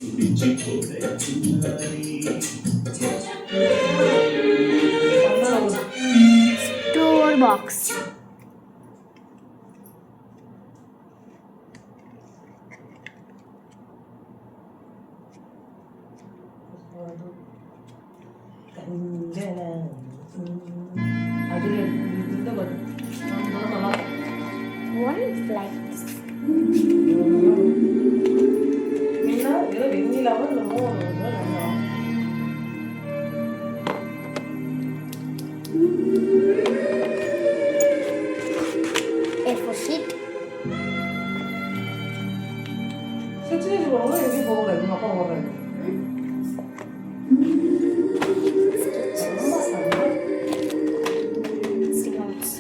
Store box. One flight. A for sheep. Stick notes.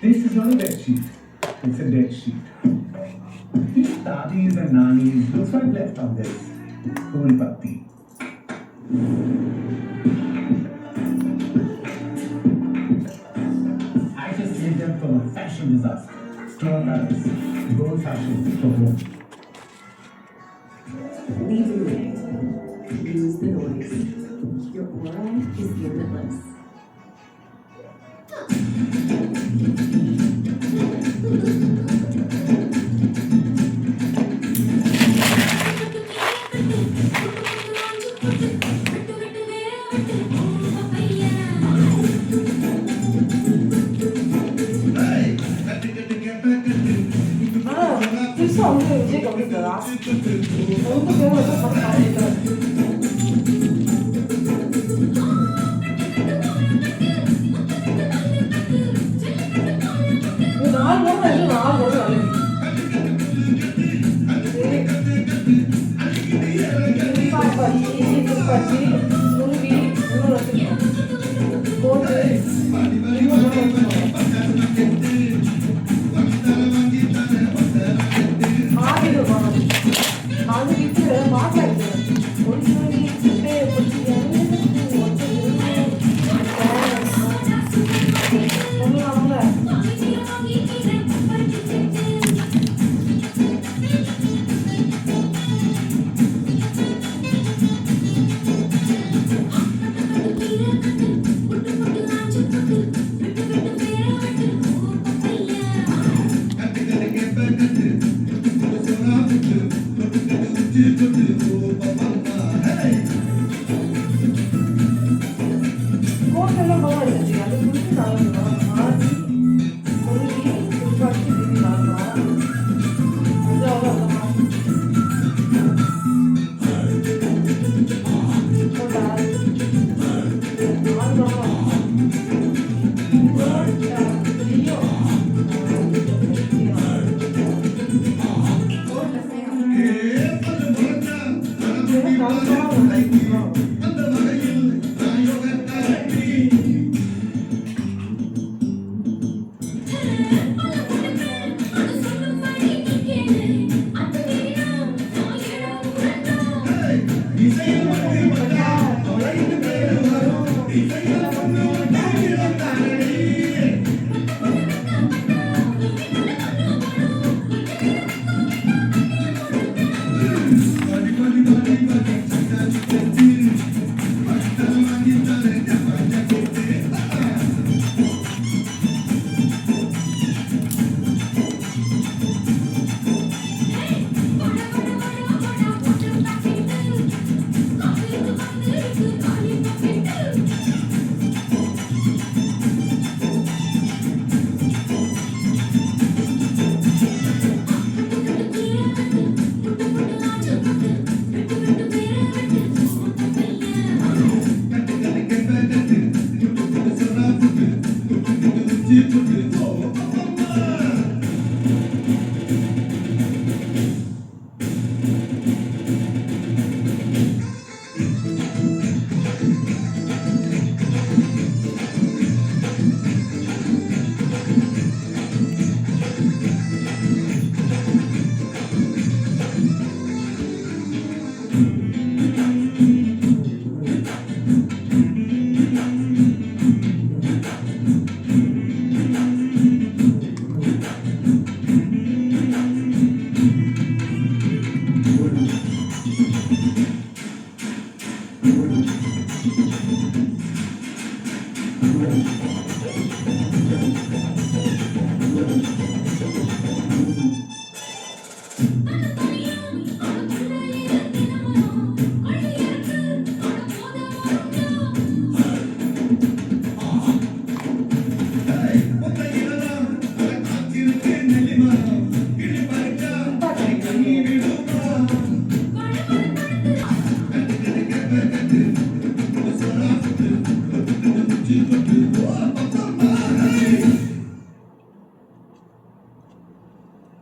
This is not a bed sheet, it's a dead sheet. These daddies and nannies will swipe left on this. Cool puppy. I just saved them from a fashion disaster. Straw Paris, gold fashion for home. Leave the room. Use the noise. Your aura is limitless.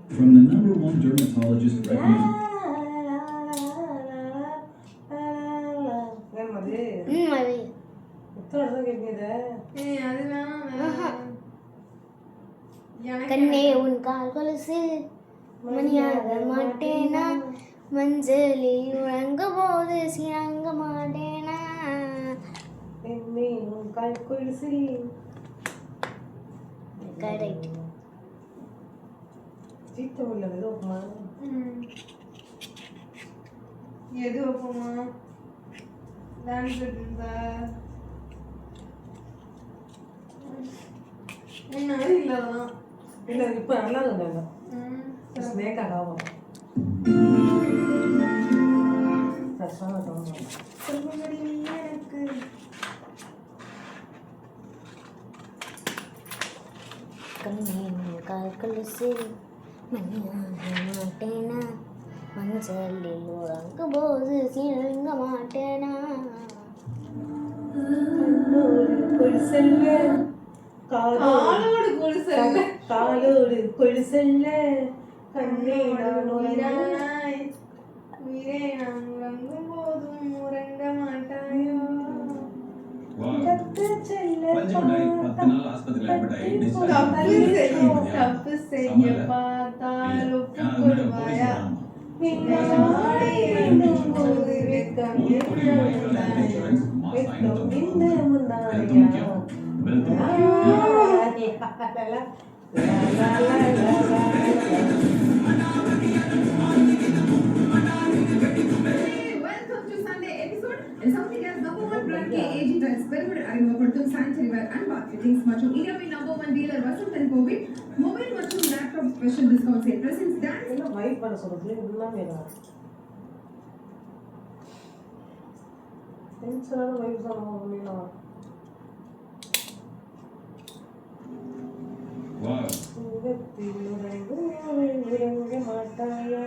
From the #1 dermatologist recommended. ஏமாது அது எத்தனை வருஷம் கேட்குது அது வேணாம் கண்ணே உன் கால் கொலுசு மணியாக மாட்டேனா மஞ்சளில் உறங்க போது சிறங்க மாட்டேனா என்னை உன் கால் கொலுசில் கரெக்ட் சீத்த உள்ளது ஏதோ எது வைப்போமா டான்ஸ் இருந்தா என்ன இல்லதான் இல்லை இப்போ நல்லா இருந்தாங்க ஸ்னேக்காக ஆகும் கஷ்டமாக தோணும் எனக்கு கண்ணே உன் கால் கொலுசு மணியாக மாட்டேனா மஞ்சளில் உறங்க போது சிறங்க மாட்டேனா கொலுசல்ல காலோடு கொலுசல்ல காலோடு கொலுசல்ல கண்ணே கண்ணோட நான் உயிரானாய் உயிரே நான் உறங்கும் போதும் உறங்க மாட்டாயோ தப்பு செய்ய பார்த்தால் ஒப்புக்கொள்வாயா போது வெட்கம் Welcome to Sunday episode. And something else, #1 brand के AG Tiles பெருமையுடன் அறிமுகப்படுத்தும் sanitary ware and bath fittings மற்றும் இந்தியாவின் #1 dealer வசந்த் அண்ட் கோவிட் மொபைல் மற்றும் laptop special discount sale presents dance என்ன வைப் பண்ண சொல்றது இதெல்லாம் வேணும் டென்ஷனான வைப்ஸ் தான் அப்படின்னா Wow. உலகத்தில் உறங்க மாட்டாயா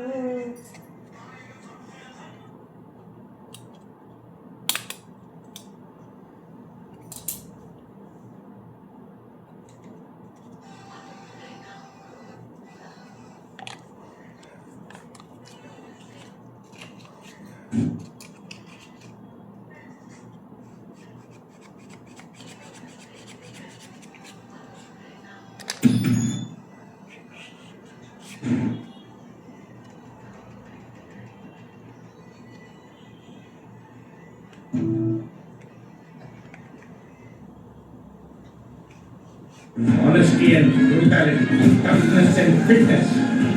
Honesty and brutality, toughness and fitness.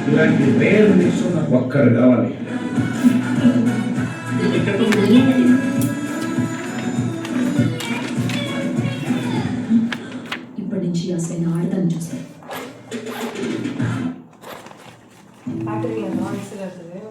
ఇలాంటి రేర్ మిక్స్ ఉన్న ఒక్కరు కావాలి. ఇప్పటి నుంచి అసలు ఆడతాను చూస్తాను பார்க்குறீங்களா நாய்ஸில் இருக்குது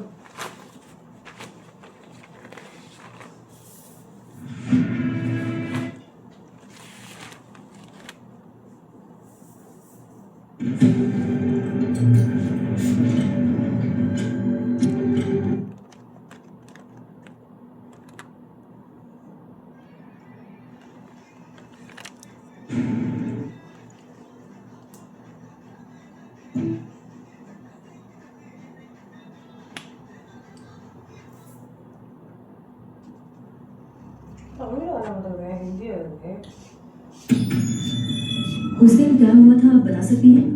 उस दिन क्या हुआ था आप बता सकती हैं?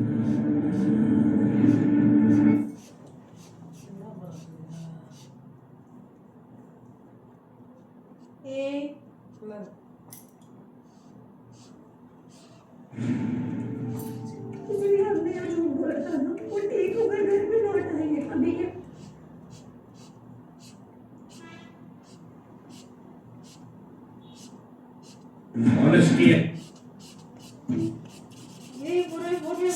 ஏய் इसलिए हमने आज वो बोला था ना वो ठीक होकर घर में लौट आएंगे अभी ये Honesty. ஏய் பொறுமை பொறுமை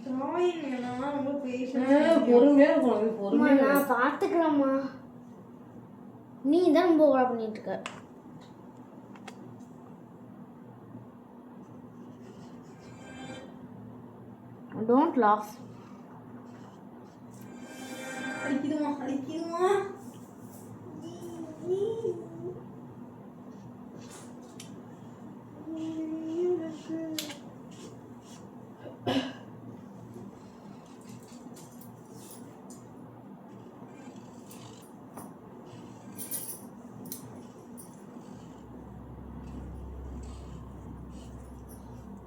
டிராயிங் எல்லாம் ரொம்ப பேஷன்ஸ் பொறுமையா இருக்கும் அம்மா பொறுமையா நான் பார்த்துக்கிறேம்மா. நீ தான் ரொம்ப ஓவரா பண்ணிட்டு இருக்க. Don't laugh. அடிக்குதுமா அடிக்குதுமா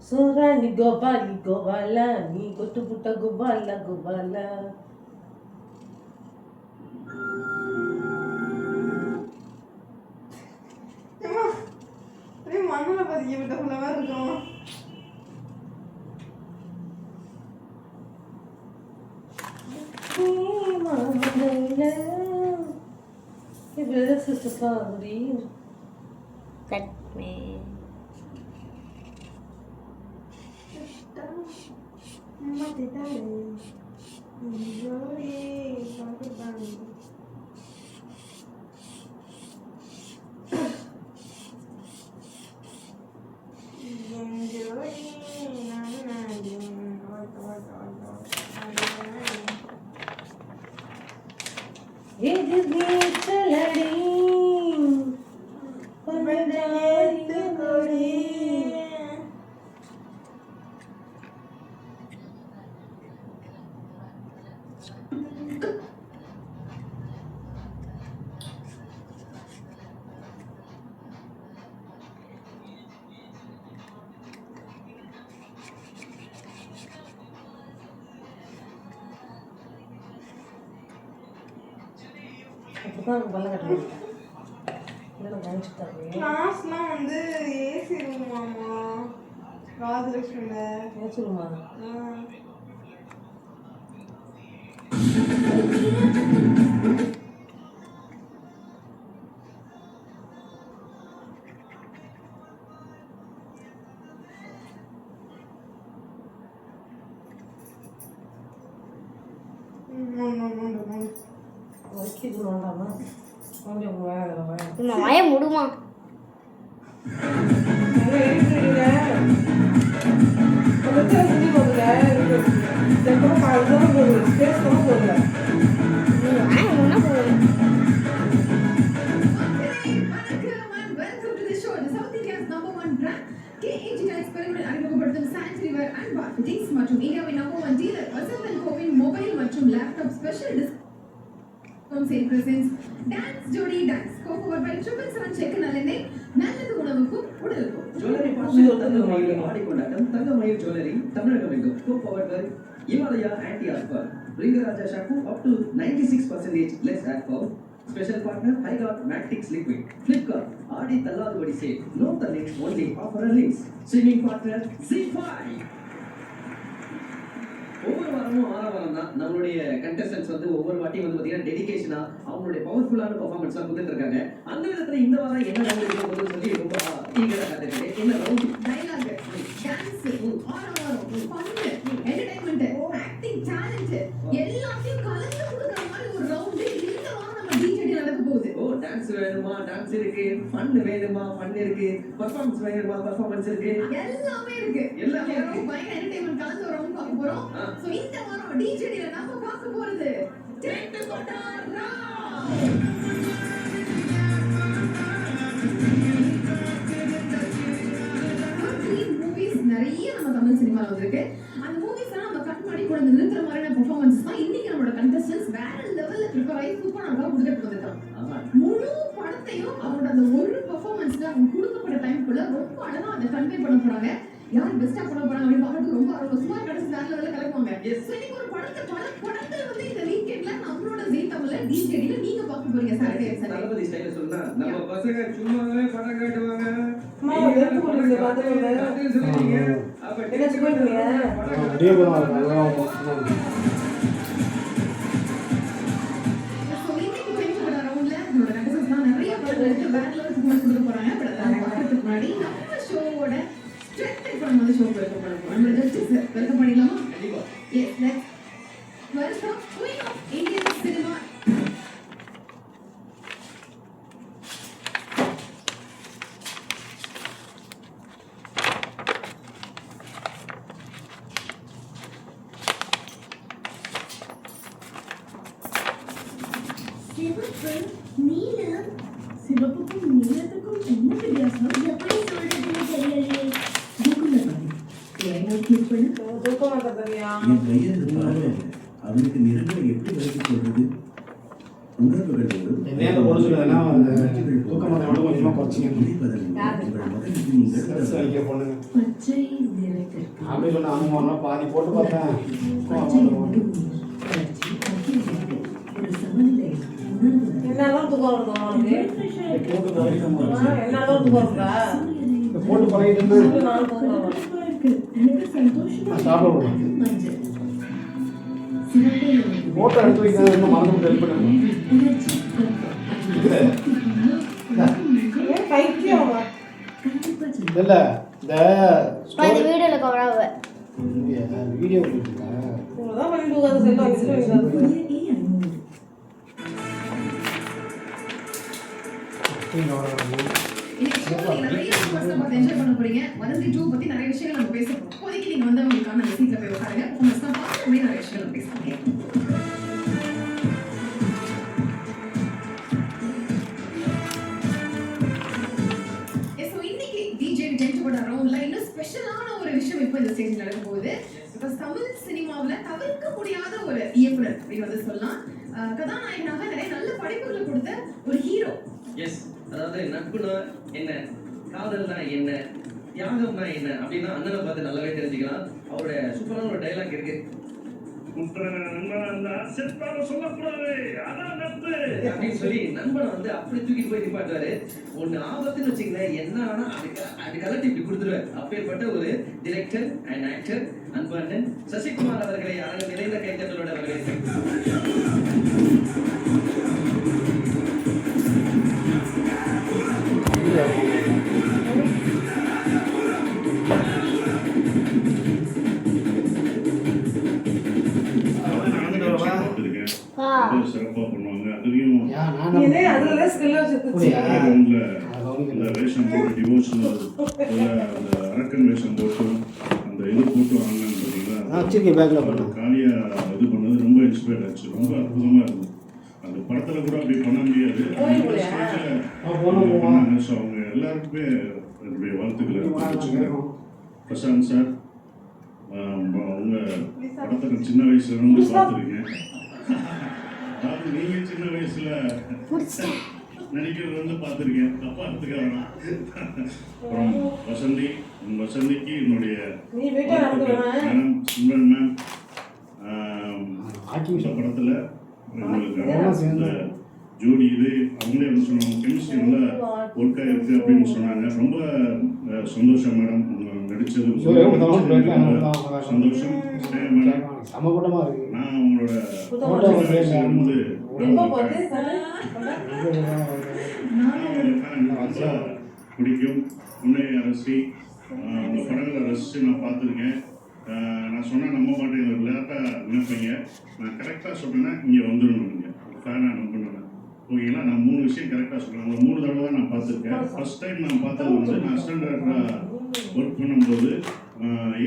సోరాని గోపాలి గోపాల నీ కొట్టు పుట్ట గోపాల గోపాల ஏம்மா அப்படியே மண்ணில் பதிக்கப்பட்ட ஃப்ளவர் இருக்குமா brother sister sorry Let me. அம்மா திட்டாரு ஜோடி பார்த்துட்டாங்க எதிர்கே செல்லடி பந்தயத்து கொடி அப்பதான் பல்ல கட்டணும் இதெல்லாம் கவனிச்சுட்டாங்க கிளாஸ்லாம் வந்து ஏசி ரூமாமா ராஜலட்சுமியில பேசுமா வைக்கிது வேண்டாமா கொஞ்சம் வேலை உன்னை வாய முடுமா. நீ வாய முன்னா போதும். welcome to the show. The South India's #1 brand KAG Experiment அறிமுகப்படுத்தும் சானிட்டரிவேர் அண்ட் பாத் ஃபிட்டிங்ஸ் மற்றும் இந்தியாவின் #1 டீலர் வசந்தன் கோவின் மொபைல் மற்றும் laptop special discount sale presents dance ஜோடி டான்ஸ் கோபவர் பை 777 செக் நல்லெண்ணெய் நல்லது உணவுக்கும் உடலுக்கும் ஜுவல்லரி பார்ட்னர் தங்கமயில் ஆடிக்கொண்டாட்டம் தங்கமயில் ஜுவல்லரி தமிழகம் எங்கும் co power by Himalaya anti ஆஸ்பர் ரிங்கராஜா shampoo up to 96% less alcohol special partner ஹைகாட் மேட்ரிக்ஸ் லிக்விட் ஃபிளிப்கார்ட் ஆடி தள்ளாதுபடி சேல் நோ தள்ளிங் only offer links streaming partner Z5 ஒவ்வொரு வாரமும் வாரம் தான் நம்மளுடைய கண்டஸ்டன்ஸ் வந்து ஒவ்வொரு வாட்டியும் வந்து பார்த்தீங்கன்னா டெடிகேஷனா அவங்களுடைய பவர்ஃபுல்லான பெர்ஃபார்மன்ஸ்லாம் கொடுத்துட்டு இருக்காங்க. அந்த விதத்துல இந்த வாரம் என்ன ரவுண்ட் சொல்லி ரொம்ப ஈகரா காத்துக்கிறேன். என்ன ரவுண்ட் டயலாக் டான்ஸ் ஆரவாரம் ஃபன் என்டர்டெயின்மென்ட் ஆக்டிங் டேலண்ட் எல்லாத்தையும் கலந்து கொடுக்குற மாதிரி ஒரு ரவுண்ட் இந்த வாரம் நம்ம டிஜேடி நடக்க போகுது. ஓ டான்ஸ் வேணுமா டான்ஸ் இருக்கு, ஃபன் வேணுமா ஃபன் இருக்கு, பெர்ஃபார்மன்ஸ் வேணுமா பெர்ஃபார்மன்ஸ் இருக்கு, எல்லாமே இருக்கு. எல்லாமே இருக்கு. பயங்கர என்டர்டெயின்மென்ட் கலந்து ஒரு ரவுண்ட் பார்க்க போறோம். சோ இந்த வாரம் டிஜேடில நாம பார்க்க போறது டென்ட் கொட்டாரா. மூவிஸ் நிறைய நம்ம தமிழ் சினிமால வந்திருக்கு. அந்த மூவிஸ் எல்லாம் நம்ம கட் பண்ணி கூட நிறுத்துற மாதிரியான பெர்ஃபார்மன்ஸ் தான் இன்னைக்கு நம்மளோட கண்டஸ்டன்ட்ஸ் வேற லெவல்ல ப்ரிப்பேர் ஆகி சூப்பரா நல்லா கொடுத்துட்டு வந்திருக்கான். ஆமா. முழு படத்தையும் அவரோட அந்த ஒரு பெர்ஃபார்மன்ஸ்ல அவங்க கொடுக்கப்பட்ட டைம்குள்ள ரொம்ப அழகா அதை கன்வே பண்ண போறாங்க. யார் பெஸ்டா பண்ண போறாங்க அப்படின்னு பார்க்கறது ரொம்ப ஆர்வம். சும்மா கடைசி வேற லெவல்ல கலக்குவாங்க. So, இன்னைக்கு ஒரு பல படத்தை வந்து இந்த வீக்கெண்ட்ல நம்மளோட ஜீ தமிழ்ல டிஜேடில நீங்க பார்க்க போறீங்க சாட்டர்டே சண்டே. தளபதி ஸ்டைல சொன்னா நம்ம பசங்க சும்மாவே படம் காட்டுவாங்க. அம்மா, வெறுப்பு கொடுங்க, பாத்துக்கோங்க. அது சொல்றீங்க. அப்ப என்ன சொல்றீங்க? அப்படியே போகலாம். So, இன்னைக்கு பெஞ்சு விட ரவுண்ட்ல நம்மளோட கண்டஸ்டன்ட்ஸ்லாம் நிறைய படங்கள் எடுத்து வேற லெவலுக்கு கொண்டு கொடுக்க போறாங்க. பட் அதெல்லாம் பார்க்கறதுக்கு முன்னாடி நம்ம ஷோவோட ஸ்ட்ரென்த் இப்போ நம்ம ஷோ வெல்கம் பண்ண போறோம். நம்ம ஜஸ்டிஸ் வெல்கம் பண்ணிடலாமா? கண்டிப்பா. Yes, let's welcome Queen of Indian Cinema. சிவப்பு நீலம் சிவப்புக்கும் நீலத்துக்கும் என்ன வித்தியாசம்? எப்படி சொல்றதுன்னு தெரியலையே. கூகுள்ல பாருங்க. ஏன் கிளிக் பண்ணு. தூக்க மாட்டேன் தனியா. என் கையெழுத்து பாரு அவனுக்கு நிறங்களை எப்படி விளக்கி சொல்றது உணர்வுகளோடு என்னையால போட சொல்லுதுன்னா தூக்கம் மட்டும் கொஞ்சமா குறைச்சிக்கணும். உங்கள் மகனுக்கு நீங்கள் ஸ்ட்ரெஸ் வைக்க பொண்ணுங்க பச்சை நிறத்திற்கு அப்படி சொன்ன அம்மா பாதி போட்டு பார்த்தேன். பச்சை நிறம் வளர்ச்சி பக்கியதற்கு ஒரு சமநிலை உணர்வு. என்னதான் தூக்கம் வருது உனக்கு? போட்டு பழகிட்டு என்னதான் தூக்கம் வருதா? போட்டு பழகிட்டு இருந்தேன். நான் தூங்குறேன். எனக்கு சந்தோஷமா நான் சாப்பிட போறேன். மஞ்சள் சிறப்பை உணர்வு. போட்டோ எடுத்து வைக்கிறேன். இன்னும் மறந்து ஹெல்ப் பண்ணுங்க. உணர்ச்சி இதுல ஏன் பைத்தியம் அவன்? கண்டிப்பா இல்ல இந்த இந்த வீடியோல கவர் ஆகுவ வீடியோ பண்ணிருக்கேன். இவ்வளவுதான் பண்ணி தூக்காத செல்ல வச்சுட்டு வைக்கிறாரு. இன்னைக்கு ஷோல நீங்க நிறைய சூப்பர்ஸ்ல பார்த்து என்ஜாய் பண்ண போறீங்க. வதந்தி 2 பத்தி நிறைய விஷயங்கள் நம்ம பேச போறோம். இப்போதைக்கு நீங்க வந்து உங்களுக்கான அந்த சீட்ல போய் உட்காருங்க. பெர்ஃபார்மன்ஸ் தான் பார்த்து அப்படியே நிறைய விஷயங்கள் நம்ம பேச போறோம். So, இன்னைக்கு DJ ஜென்டிபோட ரவுண்ட்ல இன்னும் ஸ்பெஷலான ஒரு விஷயம் இப்போ இந்த ஸ்டேஜ்ல நடக்க போகுது. இப்போ தமிழ் சினிமாவுல தவிர்க்க முடியாத ஒரு இயக்குனர் அப்படின்னு வந்து சொல்லலாம். கதாநாயகனாக நிறைய நல்ல படைப்புகளை கொடுத்த ஒரு ஹீரோ. எஸ், அதாவது நட்புனா என்ன, காதல்னா என்ன, தியாகம்னா என்ன அப்படின்னா அண்ணனை பார்த்து நல்லாவே தெரிஞ்சுக்கலாம். அவருடைய சூப்பரான ஒரு டைலாக் இருக்கு. அப்படின்னு சொல்லி நண்பனை வந்து அப்படி தூக்கிட்டு போய் நிப்பாட்டுவாரு. ஒண்ணு ஆபத்துன்னு வச்சுங்களேன், என்ன ஆனா அது கலட்டி இப்படி கொடுத்துருவாரு. அப்பேற்பட்ட ஒரு டிரெக்டர் அண்ட் ஆக்டர் அன்பண்ணன் சசிகுமார் அவர்களை அரங்க நிறைந்த கைத்தட்டலோட வரவேற்கிறேன். சிறப்பா பண்ணுவாங்க. அதுலயும் இதே அதுல ஸ்கில் வச்சிருச்சு. அந்த வேஷம் போட்டு டிவோஷனல் அந்த அரக்கன் வேஷம் போட்டு அந்த இது போட்டு வாங்கினாங்க பார்த்தீங்களா, காலியா இது பண்ணது ரொம்ப இன்ஸ்பயர் ஆச்சு. ரொம்ப அற்புதமா இருந்தது. அந்த படத்துல கூட அப்படி பண்ண முடியாது. ஸோ அவங்க எல்லாருக்குமே என்னுடைய வாழ்த்துக்களை. பிரசாந்த் சார், உங்க படத்தை நான் சின்ன வயசுல இருந்து பார்த்துருக்கேன். அதாவது நீங்க சின்ன வயசுல நடிக்கிறது வந்து பார்த்துருக்கேன். தப்பா எடுத்துக்க வேணாம். அப்புறம் வசந்திக்கு என்னுடைய மேடம் சிம்ரன் மேம் இந்த படத்துல உங்களுக்கு ஜோடி இது அவங்களே வந்து சொன்னாங்க, கெமிஸ்ட்ரி நல்லா ஒர்க் ஆயிருக்கு அப்படின்னு சொன்னாங்க. ரொம்ப சந்தோஷம் மேடம், நடிச்சது சந்தோஷம் மேடம். நான் உங்களோட பிடிக்கும். உன்னை ரசி உங்கள் படங்களை ரசித்து நான் பார்த்துருக்கேன். நான் சொன்னால் நம்ப மாட்டேன், விளையாட்டாக நினைப்பீங்க. நான் கரெக்டாக சொன்னேன்னா இங்கே வந்துடணும். நீங்கள் ஃபேனாக நம்பணுன்னு ஓகேங்களா. நான் 3 விஷயம் கரெக்டாக சொல்கிறேன். உங்களை 3 தடவை தான் நான் பார்த்துருக்கேன். ஃபர்ஸ்ட் டைம் நான் பார்த்தது வந்து நான் அசிஸ்டன்ட் டைரக்டராக ஒர்க் பண்ணும்போது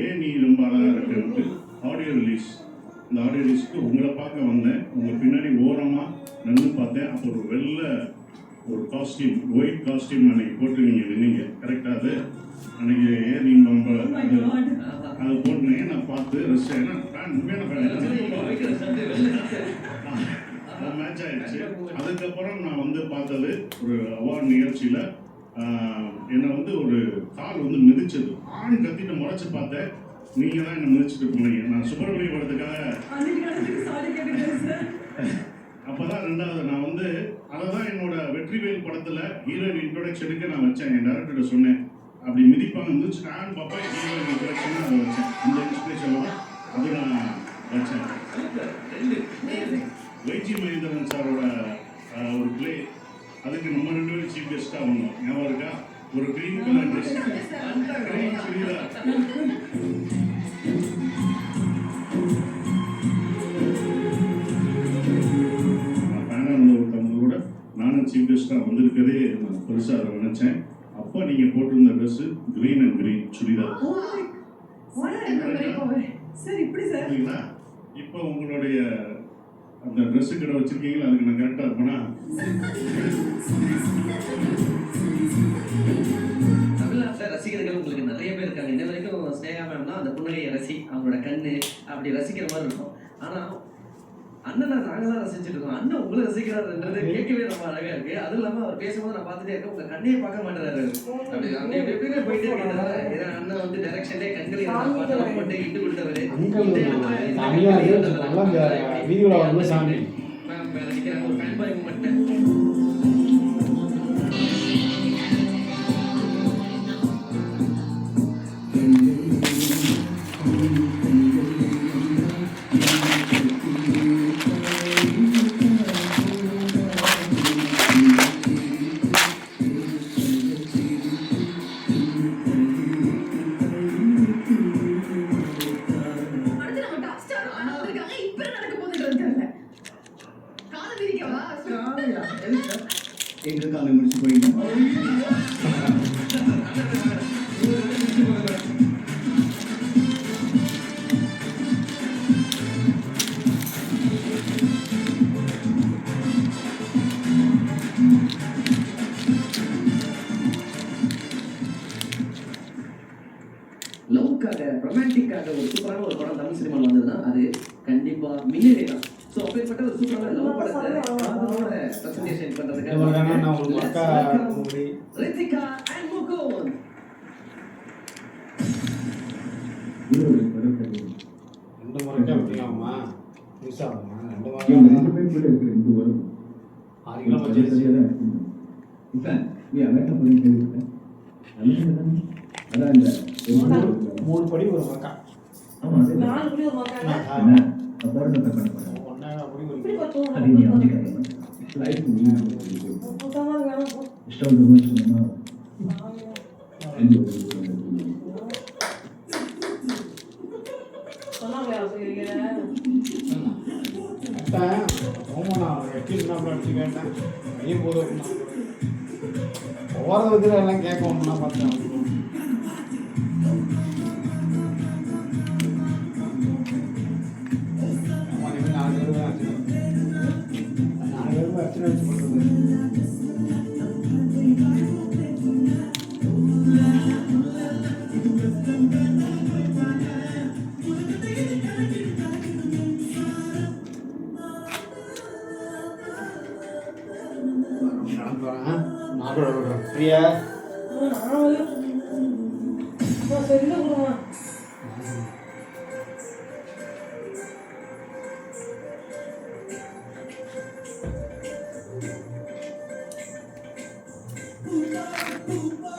ஏன் நீ ரொம்ப அழகாக இருக்குன்ட்டு ஆடியோ ரிலீஸ், இந்த ஆடியோ ரிலீஸ்க்கு உங்களை பார்க்க வந்தேன். உங்கள் பின்னாடி ஓரமாக நின்று பார்த்தேன். அப்போ ஒரு ஒரு காஸ்டியூம், ஒயிட் காஸ்டியூம் அன்னைக்கு போட்டு நீங்கள் நின்னீங்க கரெக்டாக. அது அன்னைக்கு ஏன் நீங்கள் அதை போட்டுனீங்க. நான் பார்த்து ரசிச்சேன். உண்மையான மேட்ச் ஆயிடுச்சு. அதுக்கப்புறம் நான் வந்து பார்த்தது ஒரு அவார்ட் நிகழ்ச்சியில என்னை வந்து ஒரு கால் வந்து மிதிச்சது. ஆண் கத்திட்டு முறைச்சு பார்த்தேன், நீங்க தான் என்னை மிதிச்சுட்டு போனீங்க. நான் சுப்பிரமணிய படத்துக்காக அப்பதான் ரெண்டாவது நான் வந்து அதை தான் என்னோட வெற்றிவேல் படத்துல ஹீரோயின் இன்ட்ரோடக்ஷனுக்கு நான் வச்சேன். என் டேரக்டர்கிட்ட சொன்னேன், அப்படி மிதிப்பாங்க மிதிச்சுட்டான்னு பாப்பா ஹீரோயின் இன்ட்ரோடக்ஷன் அதை வச்சேன். அந்த இன்ஸ்பிரேஷனோட அது நான் வச்சேன். வைஜி மகேந்திரன் சாரோட ஒரு பிளே, அதுக்கு நம்ம 2 பேரும் சீஃப் கெஸ்டாக வந்தோம். ஞாபகம் இருக்கா? ஒரு green colour dress, green churidar. நான் ஃபேனாக இருந்த ஒருத்தவங்க கூட நானும் சீஃப் கெஸ்டாக வந்திருக்கதே நான் பெருசாக அதை நினச்சேன். அப்போ நீங்கள் போட்டிருந்த dress green and green churidar. Sir இப்படி சார் சரிங்களா? இப்போ உங்களுடைய அந்த ட்ரெஸ்ஸு கடை வச்சிருக்கீங்களா, அதுக்கு நான் கரெக்டாக இருப்பேனா? தமிழ்நாட்டில் ரசிகர்கள் உங்களுக்கு நிறைய பேர் இருக்காங்க. இன்ன வரைக்கும் ஸ்னேகா மேம்னா அந்த புன்னகையை ரசி, அவங்களோட கண்ணு அப்படி ரசிக்கிற மாதிரி இருக்கும். ஆனால் அண்ணனை நாங்கள் தான் ரசிச்சுட்டு இருக்கோம். அண்ணன் உங்களை ரசிக்கிறாருன்றது கேட்கவே ரொம்ப அழகா இருக்கு. அதுவும் இல்லாமல் அவர் பேசும்போது நான் பார்த்துட்டே இருக்கேன், உங்க கண்ணையே பார்க்க மாட்டேறாரு. அப்படி அப்படி எப்படியுமே போயிட்டே இருக்கிறாரு. ஏன்னா அண்ணன் வந்து டைரக்ஷன்லேயே கண்களை பாட்டெல்லாம் போட்டு இட்டு கொடுத்தவர். வீடியோவில் வந்து சாமி மேம் ரசிக்கிறாங்க. ஒரு ஃபேன் பாய் மட்டும் அடுத்து நம்ம டாப் ஸ்டார் வந்திருக்காங்க. இப்போ நடக்க போகுதுன்றது தெரியல. கால விரிக்கவா? எங்க காலை முடிச்சு போயிட்டோம். லவ்க்காக ரொமான்டிக்காக ஒரு சூப்பரான ஒரு படம் தமிழ் சினிமாவில் வந்ததுன்னா அது கண்டிப்பா மின்னலே தான். ஸோ அப்படிப்பட்ட ஒரு சூப்பரான லவ் படத்தை அதோட பிரசன்டேஷன் பண்றதுக்காக ரித்திகா அண்ட் முகுந்த். ரெண்டு முறைக்கா விட்டுலாமா? மிஸ் ஆகுமா? 2 முறை 6 கிலோ வச்சு அதான் இந்த 3 படி ஒரு மக்கா. ஆமா அது 4 படி ஒரு மக்கா அப்போட பண்ண ஒன்னா அப்படி ஒரு இப்படி பார்த்தோம் அது நீ அப்படியே லைஃப் நீ புத்தமா வேணும் இஷ்டம் வந்து சொன்னா சொன்னா வேற சொல்றீங்க அதான் ஓமனா வெட்டி என்ன அப்படி கேட்டேன். ஐயோ போதும் போகிறத பற்றி எல்லாம் கேட்கணும்னா பார்த்தேன். பிரியா சரியா கொடுமா Ooh,